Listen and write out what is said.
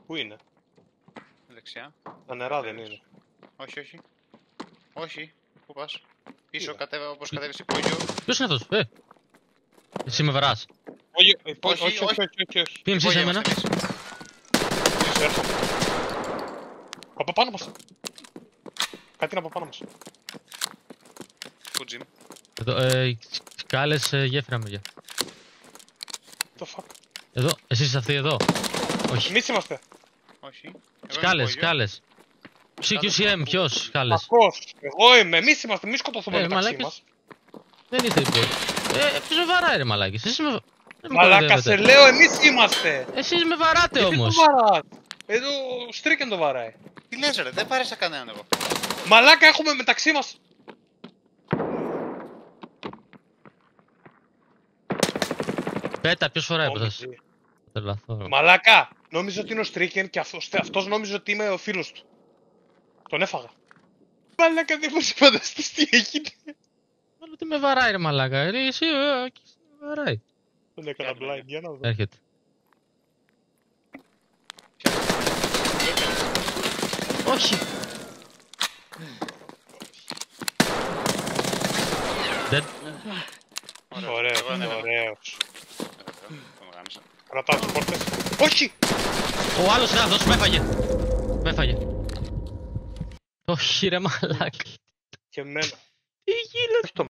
Πού είναι? Δεξιά. Τα νερά δεν είναι. Όχι, όχι. Όχι. Πού πας? Πίσω κατέβα όπως κατέβεις υπόγειο. Ποιος είναι αυτός, Εσύ με βαράς. Όχι. Τι είμαι σε εμένα. Πίσω έρχομαι. Από πάνω μας. Κάτι είναι από πάνω μας. Πού Jim? Εδώ, σκάλες γέφυρα μεριά. The fuck. Εδώ, εσύ είσαι αυτή εδώ. Όχι. Εμείς είμαστε. Όχι. Εγώ είμαι Σκάλες, υπόγειο. σκάλες. CQCM, ποιος σκάλες. Κακός. Εγώ είμαι. Εμείς είμαστε. Μη σκοτωθούμε μεταξύ μαλάκες. μας. Δεν είστε υπόλοιποι. Ποιος με βαράει ρε μαλάκες. Εσείς με... δεν με Μαλάκα, σε κοροϊδεύετε. λέω, εμείς είμαστε. Εσείς με βαράτε Γιατί όμως. το βαράς? Εδώ ο Στρίκεν το βαράει. Τι λες ρε, δεν βάρεσα κανέναν εγώ. Μαλάκα, έχουμε μεταξύ μας. Πέτα, ποιος φοράει από εσάς. Τρελαθώ. Μαλάκα, νόμιζε ότι είναι ο Στρίκεν και αυτός νόμιζε ότι είμαι ο φίλος του. Τον έφαγα. Μαλάκα, δεν μπορείς να φανταστείς τι έγινε. Μάλλον τι με βαράει ρε μαλάκα. Ρε εσύ, με βαράει. Τον έκανα blind, για να δω. Έρχεται. Όχι. Dead. Ωραίος, Εγώ ανέβαινα. ωραίος. Τον γάμισα. Κρατάω τις πόρτες. Όχι! Ο άλλος είναι αυτός, με έφαγε. Με έφαγε. Όχι ρε μαλάκα. Και εμένα. Τι γίνεται.